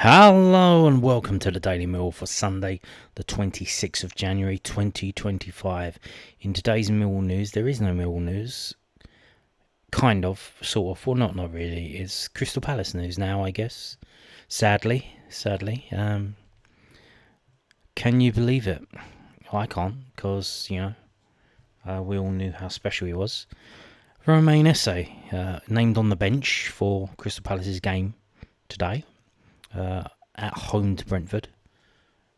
Hello and welcome to the Daily Millwall for Sunday, the 26th of January 2025. In today's Millwall news, there is no Millwall news. Kind of, sort of, well not really. It's Crystal Palace news now, I guess. Sadly. Can you believe it? I can't, because, we all knew how special he was. Romain Esses, named on the bench for Crystal Palace's game today. At home to Brentford,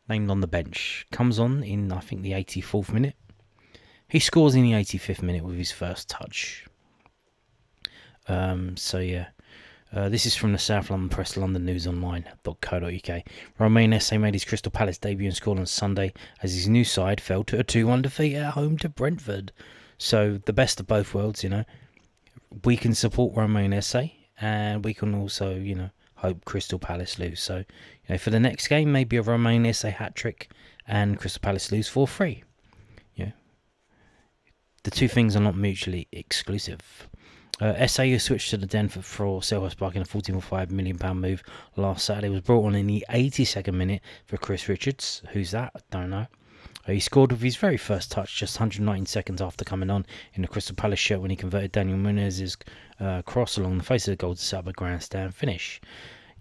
named on the bench, comes on in I think the 84th minute. He scores in the 85th minute with his first touch. This is from the South London Press, London News Online.co.uk. Romain Esses made his Crystal Palace debut and scored on Sunday as his new side fell to a 2-1 defeat at home to Brentford. So the best of both worlds, we can support Romain Esses and we can also, hope Crystal Palace lose. So, for the next game, maybe a Romain Esses hat-trick and Crystal Palace lose 4-3. The two things are not mutually exclusive. Esses switched to the Den for Selhurst Park in a £14.5 million move last Saturday. Was brought on in the 82nd minute for Chris Richards. Who's that? I don't know. He scored with his very first touch just 119 seconds after coming on in the Crystal Palace shirt when he converted Daniel Munez's cross along the face of the goal to set up a grandstand finish.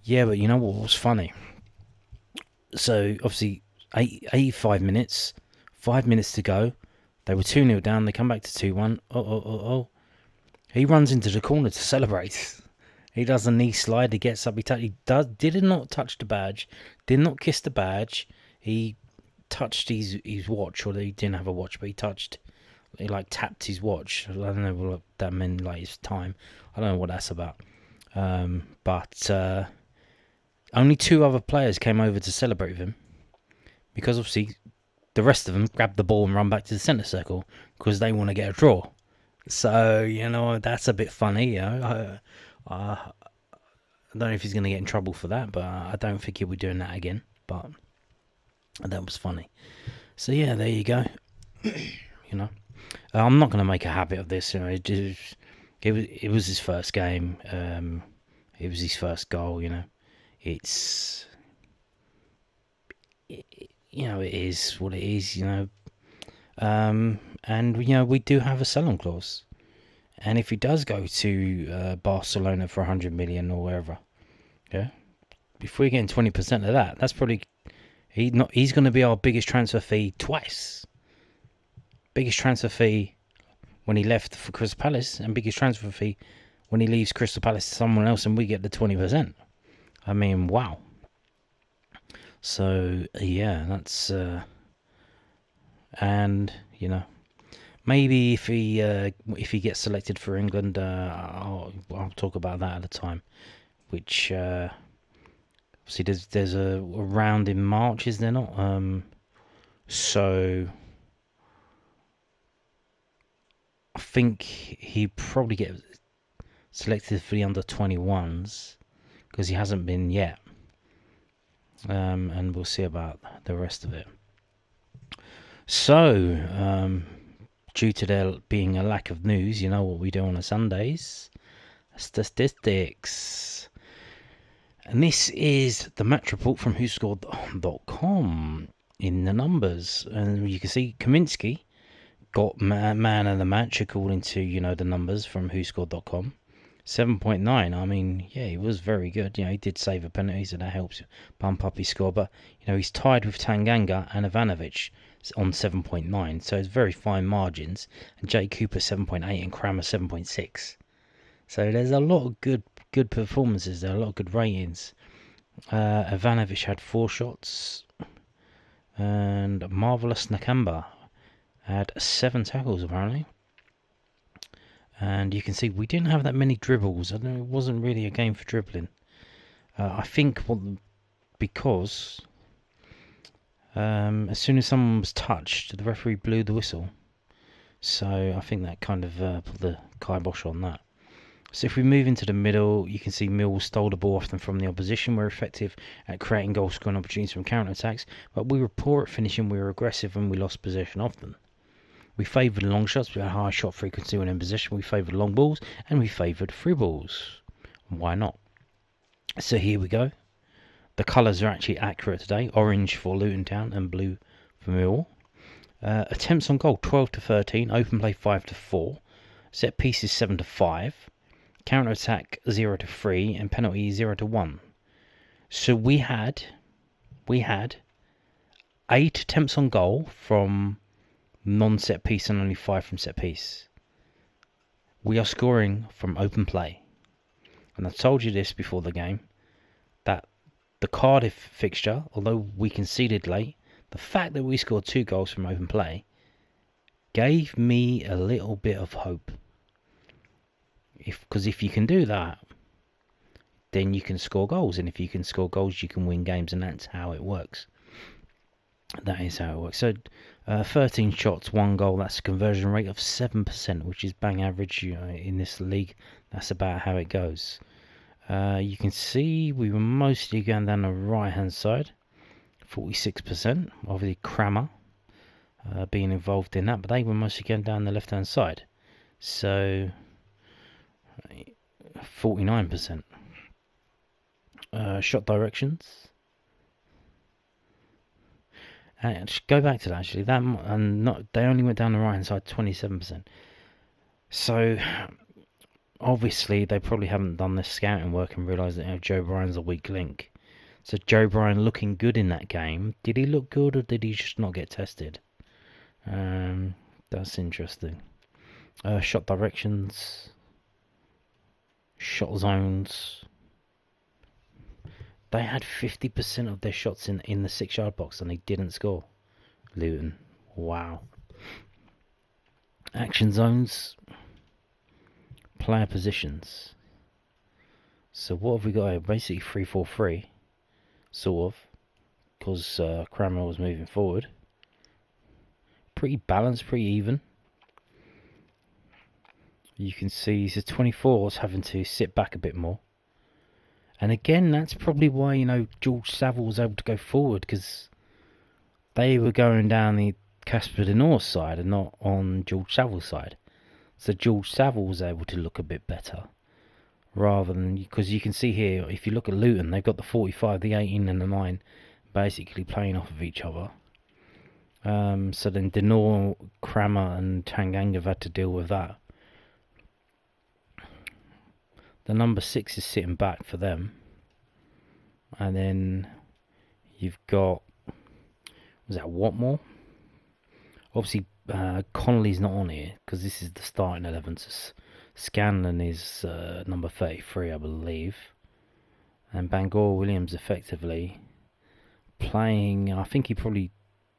Yeah, but you know what was funny? So, obviously, 85 minutes, 5 minutes to go. They were 2-0 down. They come back to 2-1. Oh. He runs into the corner to celebrate. He does a knee slide. He gets up. Did not touch the badge. Did not kiss the badge. He touched his watch, or he didn't have a watch, but he tapped his watch. I don't know what that meant, his time. I don't know what that's about. But only two other players came over to celebrate with him, because obviously the rest of them grabbed the ball and run back to the centre circle because they want to get a draw. So, that's a bit funny. I don't know if he's going to get in trouble for that, but I don't think he'll be doing that again. But that was funny. So yeah, there you go. I'm not going to make a habit of this. It was his first game. It was his first goal. It is what it is. And we do have a sell-on clause. And if he does go to Barcelona for 100 million or wherever, if we're getting 20% of that, that's probably. He's going to be our biggest transfer fee twice. Biggest transfer fee when he left for Crystal Palace, and biggest transfer fee when he leaves Crystal Palace to someone else, and we get the 20%. I mean, wow. So yeah, that's and maybe if he gets selected for England, I'll talk about that at a time. Which see, there's a round in March, is there not? So I think he probably get selected for the under-21s because he hasn't been yet. And we'll see about the rest of it. So, due to there being a lack of news, you know what we do on the Sundays? Statistics. And this is the match report from WhoScored.com in the numbers. And you can see Kaminsky got man of the match according to, the numbers from WhoScored.com. 7.9. I mean, yeah, he was very good. He did save a penalty, so that helps bump up his score. But, he's tied with Tanganga and Ivanovic on 7.9. So it's very fine margins. And Jake Cooper 7.8 and Kramer 7.6. So there's a lot of good performances there, a lot of good ratings. Ivanovic had 4 shots. And Marvelous Nakamba had 7 tackles, apparently. And you can see we didn't have that many dribbles. I know it wasn't really a game for dribbling. I think because as soon as someone was touched, the referee blew the whistle. So I think that kind of put the kibosh on that. So if we move into the middle, you can see Millwall stole the ball often from the opposition. We're effective at creating goal scoring opportunities from counter-attacks, but we were poor at finishing. We were aggressive and we lost possession often. We favoured long shots, we had high shot frequency when in possession. We favoured long balls and we favoured through balls. Why not? So here we go. The colours are actually accurate today. Orange for Luton Town and blue for Millwall. Attempts on goal 12 to 13. Open play 5 to 4. Set pieces 7 to 5. Counter attack 0 to 3. And penalty 0 to 1. So we had 8 attempts on goal from non-set piece and only 5 from set piece. We are scoring from open play. And I told you this before the game, that the Cardiff fixture, although we conceded late, the fact that we scored 2 goals from open play gave me a little bit of hope. Because if you can do that, then you can score goals. And if you can score goals, you can win games. And that's how it works. That is how it works. So 13 shots, 1 goal. That's a conversion rate of 7%, which is bang average in this league. That's about how it goes. You can see we were mostly going down the right hand side, 46%. Obviously Kramer being involved in that, but they were mostly going down the left hand side, so 49%. Shot directions. And go back to that actually. That and not they only went down the right hand side 27%. So obviously they probably haven't done their scouting work and realised that Joe Bryan's a weak link. So Joe Bryan looking good in that game. Did he look good or did he just not get tested? That's interesting. Shot directions, shot zones. They had 50% of their shots in the 6-yard box and they didn't score. Luton. Wow. Action zones. Player positions. So what have we got here? Basically 3-4-3. Sort of. Because Kramer was moving forward. Pretty balanced, pretty even. You can see the 24's having to sit back a bit more. And again, that's probably why, George Saville was able to go forward, because they were going down the Casper De North side and not on George Saville's side. So George Saville was able to look a bit better. Rather than, because you can see here, if you look at Luton, they've got the 45, the 18 and the 9 basically playing off of each other. So then De North, Kramer and Tanganga have had to deal with that. The number 6 is sitting back for them. And then you've got, was that Watmore? Obviously, Connolly's not on here because this is the starting 11. So Scanlon is number 33, I believe. And Bangor Williams effectively playing, I think he probably,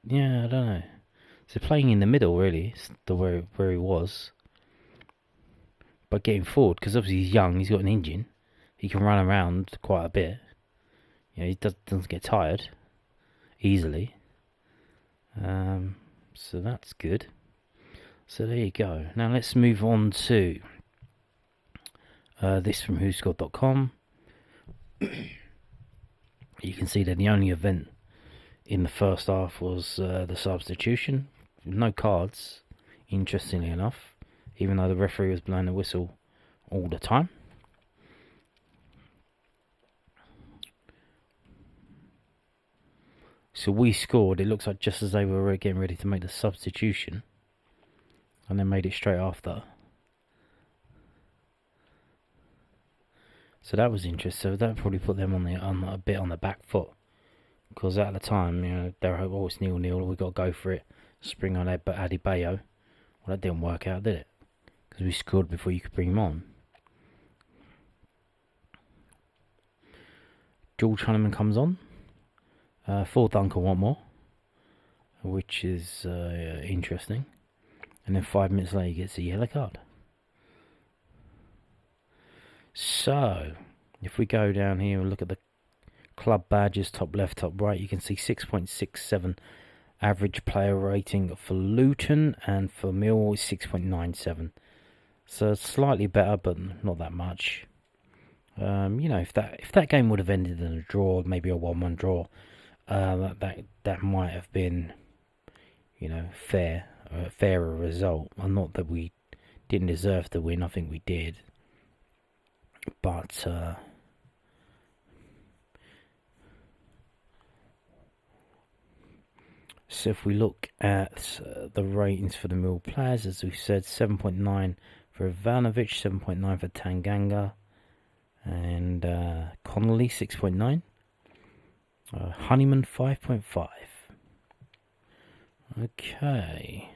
I don't know. So playing in the middle, really, where he was. But getting forward, because obviously he's young, he's got an engine. He can run around quite a bit. He doesn't get tired easily. So that's good. So there you go. Now let's move on to this from whoscored.com. You can see that the only event in the first half was the substitution. No cards, interestingly enough. Even though the referee was blowing the whistle all the time. So we scored, it looks like just as they were getting ready to make the substitution. And then made it straight after. So that was interesting. So that probably put them on a bit on the back foot. Because at the time, they were always 0-0, we got to go for it. Spring on Adebayo. Well, that didn't work out, did it? Because we scored before you could bring him on. George Honeyman comes on for Duncan Watmore, which is interesting. And then 5 minutes later he gets a yellow card. So, if we go down here and look at the club badges, top left, top right, you can see 6.67 average player rating for Luton, and for Millwall is 6.97. So slightly better, but not that much. If that game would have ended in a draw, maybe a 1-1 draw, that might have been, a fairer result. And not that we didn't deserve to win. I think we did. But So if we look at the ratings for the Millwall players, as we said, 7.9 for Ivanovic, 7.9 for Tanganga, and Connolly 6.9. Honeyman 5.5. Okay.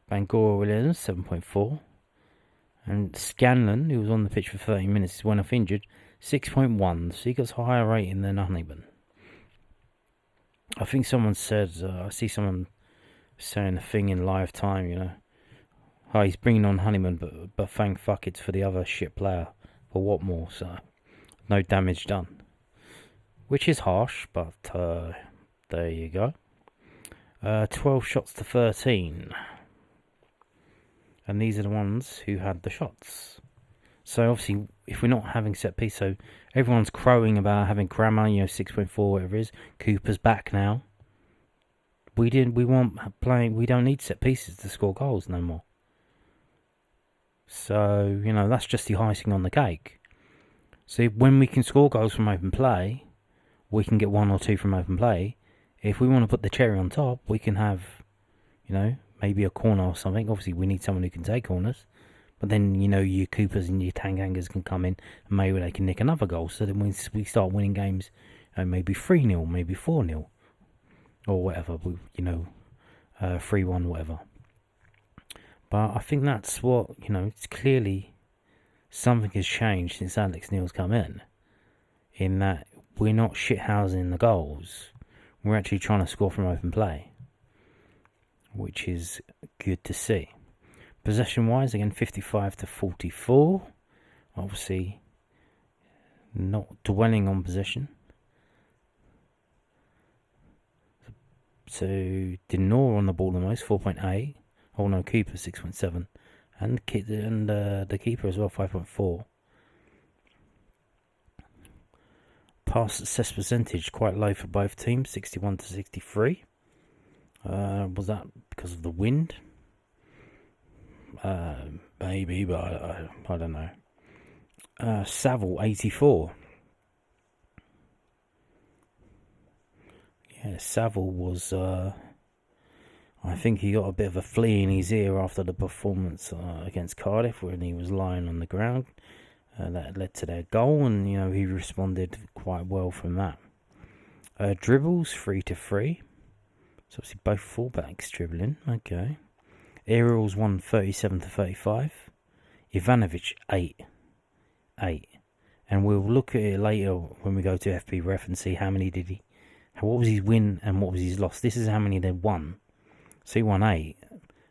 Bangor Williams 7.4. And Scanlon, who was on the pitch for 30 minutes, went off injured, 6.1. So he got a higher rating than Honeyman. I think someone said, I see someone saying a thing in live time, oh, he's bringing on Honeyman, but thank fuck it's for the other shit player for Watmore, so no damage done. Which is harsh, but there you go. 12 shots to 13. And these are the ones who had the shots. So obviously, if we're not having set piece, so everyone's crowing about having Kramer, 6.4, whatever it is. Cooper's back now. We don't need set pieces to score goals no more. So, that's just the icing on the cake. So when we can score goals from open play, we can get 1 or 2 from open play. If we want to put the cherry on top, we can have, maybe a corner or something. Obviously, we need someone who can take corners. But then, your Coopers and your Tangangas can come in and maybe they can nick another goal. So then we start winning games, maybe 3-0, maybe 4-0. Or whatever, 3-1, whatever. But I think that's what, it's clearly something has changed since Alex Neil's come in that we're not shithousing the goals. We're actually trying to score from open play, which is good to see. Possession-wise, again, 55 to 44. Obviously, not dwelling on possession. So, Denor on the ball the most, 4.8. Oh no, Cooper 6.7. And the keeper as well, 5.4. Pass success percentage quite low for both teams, 61 to 63. Was that because of the wind? Maybe, but I don't know. Saville 84. Yeah, Saville was. I think he got a bit of a flea in his ear after the performance against Cardiff, when he was lying on the ground. That led to their goal, and he responded quite well from that. Dribbles 3 to 3. So obviously both fullbacks dribbling. Okay. Aerials 137 to 35. Ivanovic 8. And we'll look at it later when we go to FP Ref and see how many did he. What was his win and what was his loss. This is how many they won. So he won 8.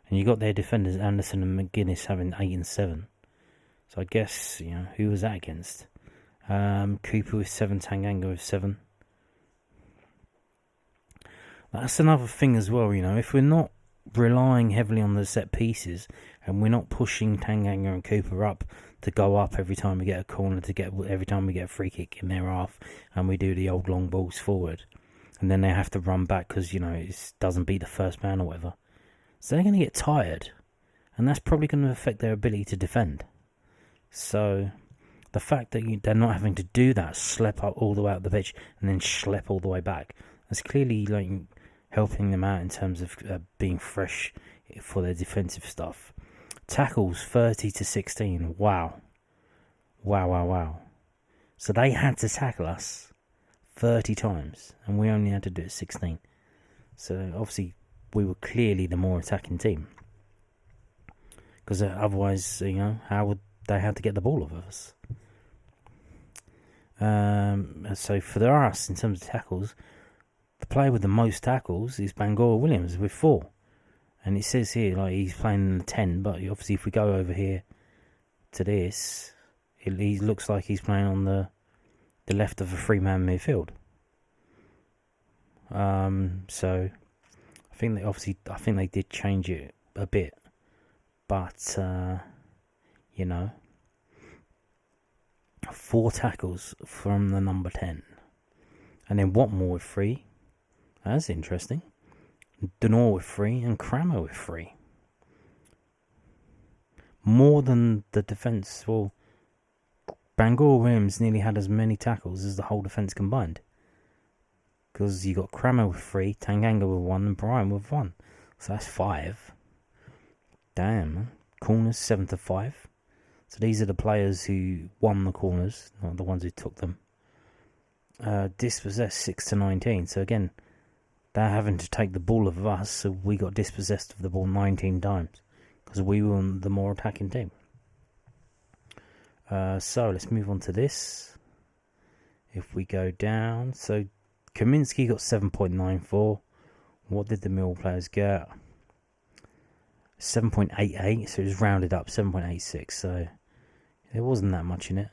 And you got their defenders Anderson and McGuinness having 8 and 7. So I guess, who was that against? Cooper with 7, Tanganga with 7. That's another thing as well, if we're not relying heavily on the set pieces and we're not pushing Tanganga and Cooper up to go up every time we get a corner, every time we get a free kick in their half, and we do the old long balls forward, and then they have to run back because, it doesn't beat the first man or whatever. So they're going to get tired, and that's probably going to affect their ability to defend. So the fact that they're not having to do that, slep up all the way up the pitch and then schlep all the way back, that's clearly helping them out in terms of being fresh for their defensive stuff. Tackles 30 to 16. Wow. So they had to tackle us 30 times and we only had to do it 16. So obviously we were clearly the more attacking team. Because otherwise, how would they have to get the ball off of us? So for us, in terms of tackles, the player with the most tackles is Bangor Williams with 4. And it says here, he's playing in the 10, but obviously if we go over here to this, he looks like he's playing on the left of a 3-man midfield. So I think they did change it a bit, but 4 tackles from the number 10, and then Watmore with 3. That's interesting. Denor with 3 and Kramer with 3. More than the defence. Well, Bangor Williams nearly had as many tackles as the whole defence combined. because you got Kramer with 3, Tanganga with 1, and Brian with 1. So that's 5. Damn, man. Corners 7 to 5. So these are the players who won the corners, not the ones who took them. Dispossessed 6 to 19. So again, they're having to take the ball of us, so we got dispossessed of the ball 19 times because we were the more attacking team. So let's move on to this. If we go down, so Kaminsky got 7.94. What did the Millwall players get? 7.88, so it was rounded up, 7.86, so there wasn't that much in it.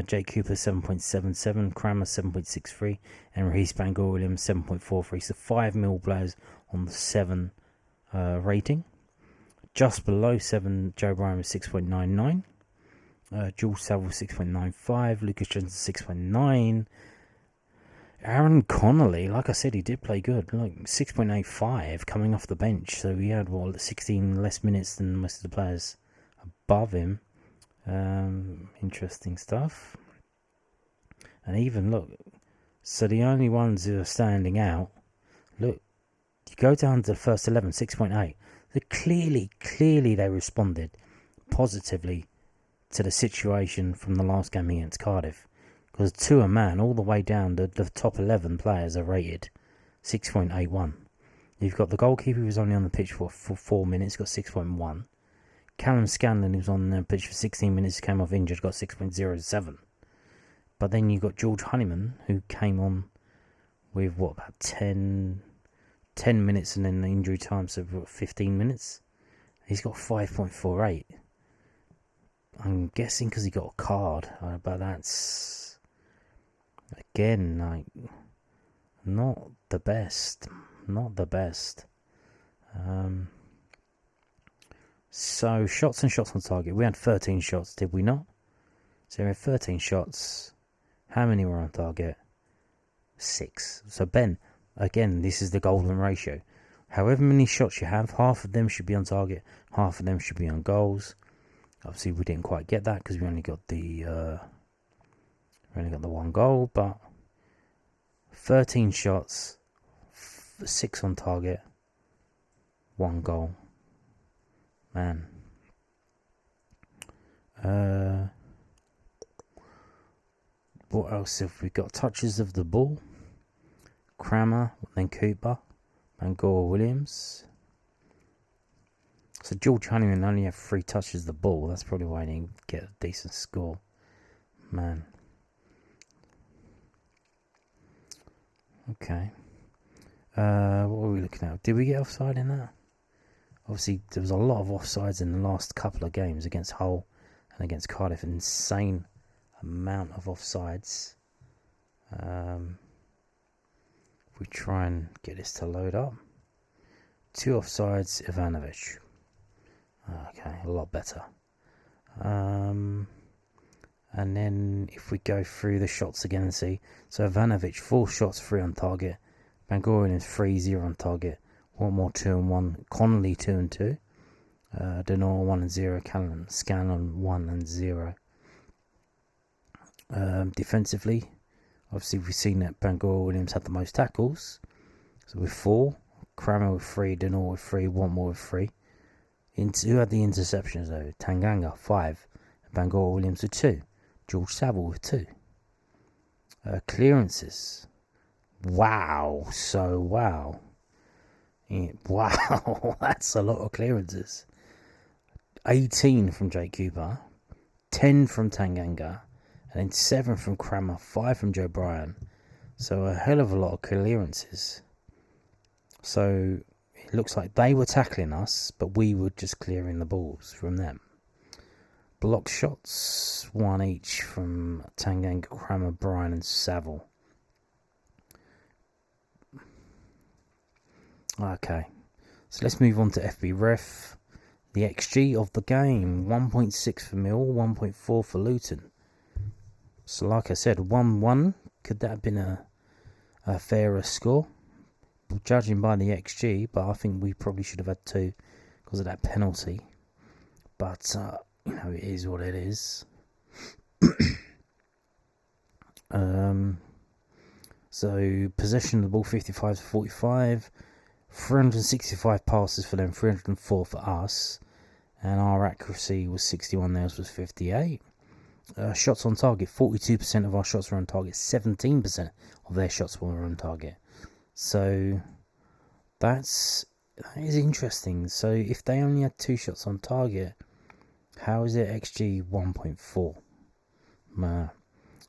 Jake Cooper 7.77, Kramer 7.63, and Raheem Bangor-Williams 7.43. So 5 Millwall players on the 7 rating. Just below 7, Joe Bryan was 6.99. George Saville 6.95. Lucas Jones 6.9. Aaron Connolly, like I said, he did play good. Like 6.85 coming off the bench. So he had 16 less minutes than most of the players above him. Interesting stuff. And even look, so the only ones who are standing out, look, you go down to the first 11, 6.8. So clearly they responded positively to the situation from the last game against Cardiff. Because to a man, all the way down, the top 11 players are rated 6.81. You've got the goalkeeper who was only on the pitch for 4 minutes, got 6.1. Callum Scanlon, who was on the pitch for 16 minutes, came off injured, got 6.07. But then you've got George Honeyman, who came on with, about 10 minutes and then the injury time, so 15 minutes. He's got 5.48. I'm guessing because he got a card, but that's, again, like, not the best. Not the best. So, shots and shots on target. We had 13 shots, did we not? So we had 13 shots. How many were on target? 6. So, Ben, again, this is the golden ratio. However many shots you have, half of them should be on target, half of them should be on goals. Obviously, we didn't quite get that because we only got the 1 goal. But 13 shots, 6 on target, 1 goal. Man. What else have we got? Touches of the ball. Kramer, then Cooper, Bangor-Williams. So George Honeyman only had 3 touches of the ball. That's probably why he didn't get a decent score. Man. Okay. What were we looking at? Did we get offside in that? Obviously, there was a lot of offsides in the last couple of games against Hull and against Cardiff. An insane amount of offsides. If we try and get this to load up. 2 offsides, Ivanovic. Okay, a lot better. And then if we go through the shots again and see. So Ivanovic, 4 shots, 3 on target. Bangorian is 3, 0 on target. One more 2 and 1. Connolly 2 and 2. Denor 1 and 0. Callum Scanlon 1 and 0. Defensively, obviously we've seen that Bangor-Williams had the most tackles. So with 4. Kramer with 3. Denor with 3. One more with 3. Who had the interceptions though? Tanganga 5. Bangor-Williams with 2. George Saville with 2. Clearances. Wow. So wow. Wow, that's a lot of clearances. 18 from Jake Cooper, 10 from Tanganga, and then 7 from Kramer, 5 from Joe Bryan. So a hell of a lot of clearances. So it looks like they were tackling us, but we were just clearing the balls from them. Block shots, 1 each from Tanganga, Kramer, Bryan, and Saville. Okay, so let's move on to FB Ref. The XG of the game, 1.6 for Millwall, 1.4 for Luton. So like I said, 1-1, could that have been a fairer score? Judging by the XG, but I think we probably should have had 2 because of that penalty. But, it is what it is. So possession of the ball 55 to 45, 365 passes for them, 304 for us, and our accuracy was 61, theirs was 58. Shots on target, 42% of our shots were on target, 17% of their shots were on target. So that is interesting. So if they only had 2 shots on target, how is it XG 1.4?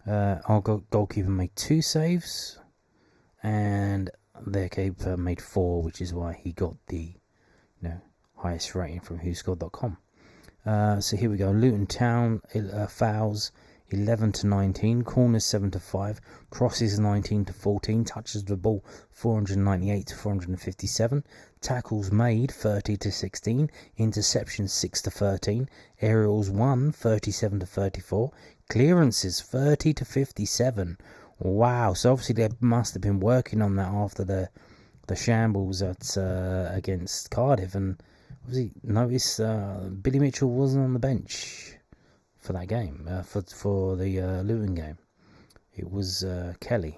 Our goalkeeper made 2 saves, and their keeper made 4, which is why he got the highest rating from WhoScored.com. So here we go. Luton Town fouls 11 to 19, corners 7 to 5, crosses 19 to 14, touches the ball 498 to 457, tackles made 30 to 16, interceptions 6 to 13, aerials 37 to 34, clearances 30 to 57. Wow! So obviously they must have been working on that after the shambles against Cardiff, and obviously notice Billy Mitchell wasn't on the bench for that game, for the Luton game. It was Kelly.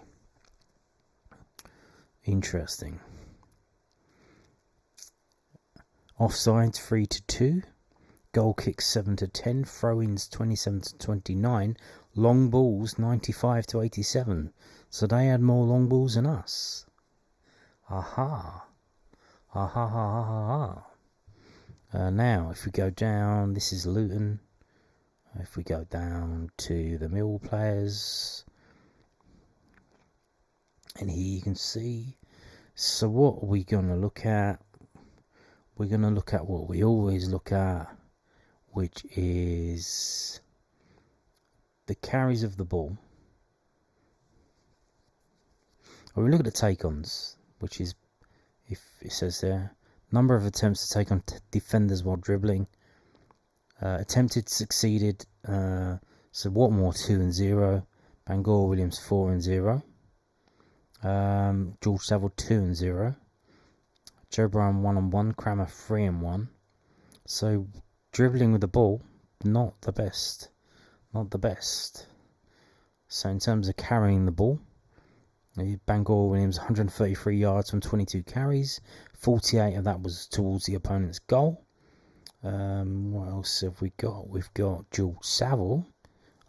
Interesting. Offsides 3 to 2, goal kicks 7 to 10, throw-ins 27 to 29, long balls 95 to 87. So they had more long balls than us. Aha. Aha ha ha ha. Now, if we go down, this is Luton. If we go down to the Millwall players, and here you can see. So what are we going to look at? We're going to look at what we always look at, which is the carries of the ball. Or we look at the take-ons, which is, if it says there, number of attempts to take on defenders while dribbling. Attempted, succeeded. So Watmore 2 and 0, Bangor Williams 4 and 0, George Saville 2 and 0, Joe Bryan 1 and 1, Crammer 3 and 1. So dribbling with the ball, not the best. So in terms of carrying the ball, Bangor Williams 133 yards from 22 carries, 48 of that was towards the opponent's goal. What else have we got? We've got George Saville,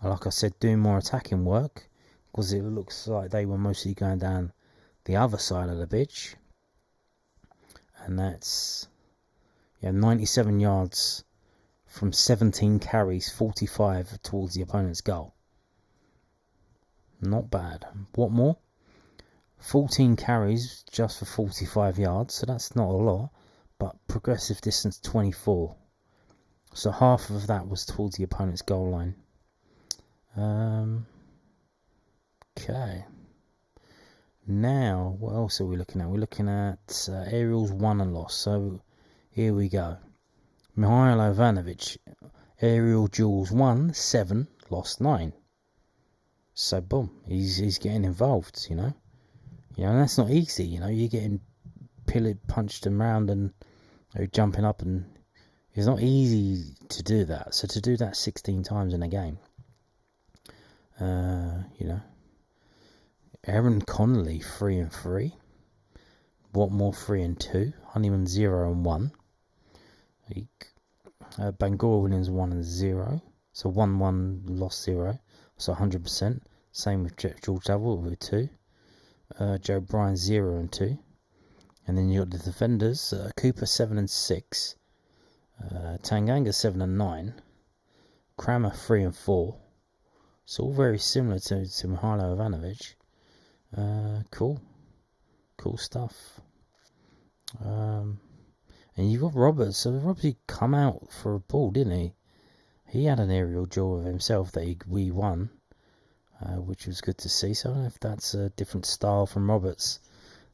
like I said, doing more attacking work, because it looks like they were mostly going down the other side of the pitch. And that's 97 yards from 17 carries, 45 towards the opponent's goal. Not bad. What more? 14 carries just for 45 yards, so that's not a lot, but progressive distance 24. So half of that was towards the opponent's goal line. Okay. Now, what else are we looking at? We're looking at aerials won and lost. So here we go. Mihailo Ivanovic, aerial duels 1, 7, lost 9. So boom, he's getting involved, and that's not easy, you're getting punched around and jumping up, and it's not easy to do that. So to do that 16 times in a game, Aaron Connolly 3 and 3, Watmore 3 and 2, Honeyman 0 and 1, Bangor Williams 1 and 0, so 1-1 lost 0, so 100%. Same with George Saville with 2, Joe Bryan 0 and 2, and then you got the defenders, Cooper 7 and 6, Tanganga 7 and 9, Crammer 3 and 4. It's all very similar to Mihailo Ivanovic. Cool stuff. And you've got Roberts. So Roberts come out for a ball, didn't he? He had an aerial duel of himself that we won, which was good to see. So I don't know if that's a different style from Roberts.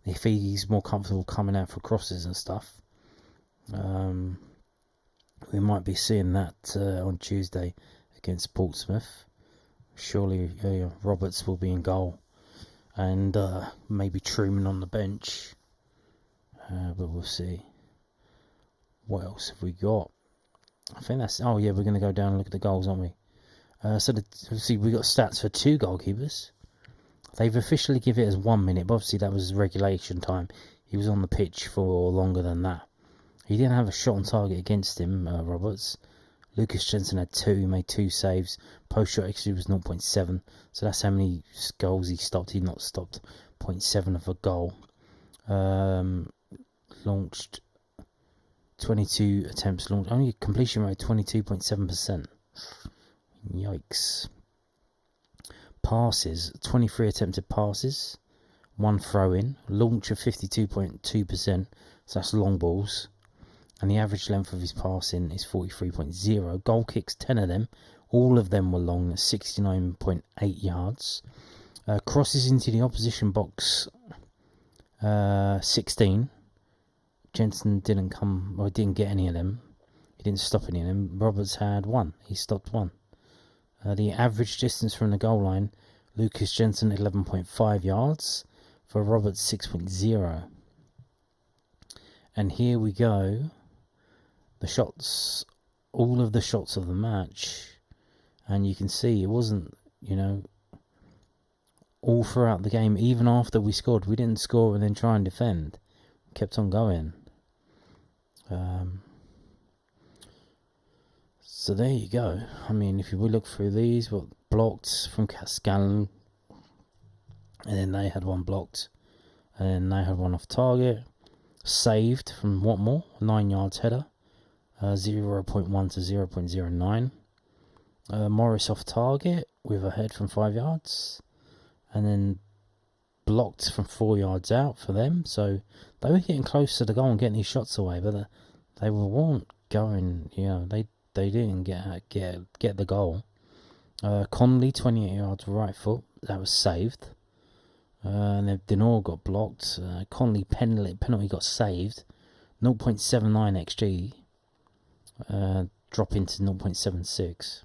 If he's more comfortable coming out for crosses and stuff, we might be seeing that on Tuesday against Portsmouth. Surely Roberts will be in goal, and maybe Truman on the bench, but we'll see. What else have we got? I think that's... Oh yeah, we're going to go down and look at the goals, aren't we? So obviously we got stats for 2 goalkeepers. They've officially given it as 1 minute, but obviously that was regulation time. He was on the pitch for longer than that. He didn't have a shot on target against him, Roberts. Lucas Jensen had 2, he made 2 saves. Post-shot XG was 0.7, so that's how many goals he stopped. He not stopped 0.7 of a goal. Launched 22 attempts launched, only completion rate 22.7%. Yikes. Passes, 23 attempted passes, 1 throw in, launch of 52.2%, so that's long balls, and the average length of his passing is 43.0. Goal kicks, 10 of them, all of them were long, 69.8 yards. Crosses into the opposition box, 16. Jensen didn't get any of them. He didn't stop any of them. Roberts had 1. He stopped 1. The average distance from the goal line, Lucas Jensen 11.5 yards, for Roberts 6.0. And here we go. The shots, all of the shots of the match. And you can see it wasn't, all throughout the game, even after we scored. We didn't score and then try and defend. We kept on going. So there you go. I mean, if we look through these, blocked from Cascallon, and then they had 1 blocked, and then they had 1 off target. Saved from Watmore, 9 yards header, 0.1 to 0.09. Morris off target with a head from 5 yards, and then blocked from 4 yards out for them. So they were getting close to the goal and getting these shots away, but they weren't going. They didn't get the goal. Conley 28 yards right foot, that was saved. And then Denor got blocked. Conley penalty got saved. 0.79 XG, dropping to 0.76.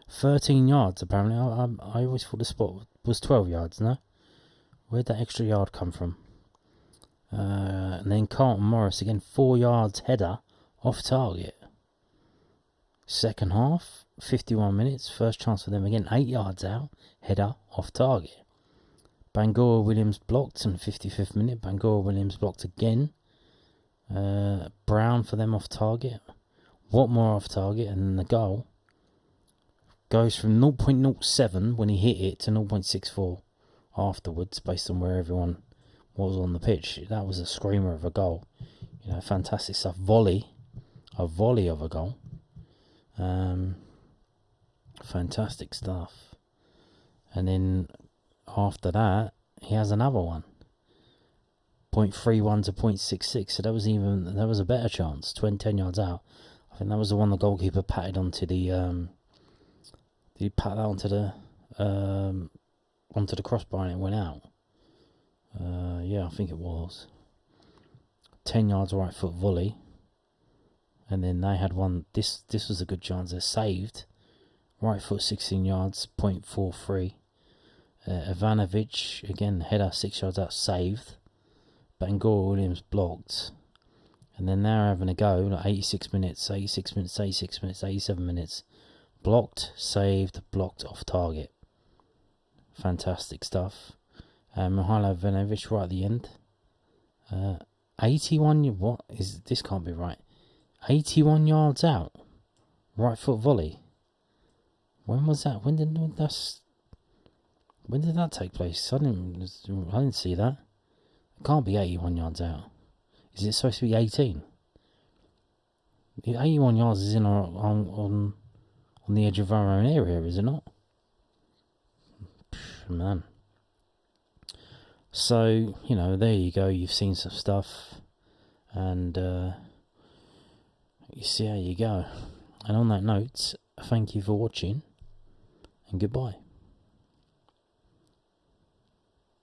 13 yards apparently. I always thought the spot was 12 yards. No, where'd that extra yard come from? And then Carlton Morris again, 4 yards header off target. Second half, 51 minutes, first chance for them again, 8 yards out, header off target. Bangor Williams blocked in the 55th minute. Bangor Williams blocked again. Brown for them off target. Watmore off target, and then the goal goes from 0.07 when he hit it to 0.64 afterwards, based on where everyone was on the pitch. That was a screamer of a goal. Fantastic stuff. A volley of a goal. Fantastic stuff. And then after that, he has another one. 0.31 to 0.66. So that was a better chance. 10 yards out. I think that was the one the goalkeeper patted onto the. Did he pat that onto the crossbar and it went out? Yeah, I think it was. 10 yards right foot volley. And then they had one. This was a good chance. They saved. Right foot 16 yards, 0.43. Ivanovic, again, header 6 yards out, saved. Bangor Williams blocked. And then they're having a go, 86 minutes, 87 minutes. Blocked, saved, blocked, off target. Fantastic stuff. Mihailo Ivanovic right at the end. 81, this can't be right. 81 yards out. Right foot volley. When was that? When did that take place? I didn't see that. It can't be 81 yards out. Is it supposed to be 18? 81 yards is on the edge of our own area, is it not? Man. So, there you go. You've seen some stuff. And you see how you go. And on that note, thank you for watching. And goodbye.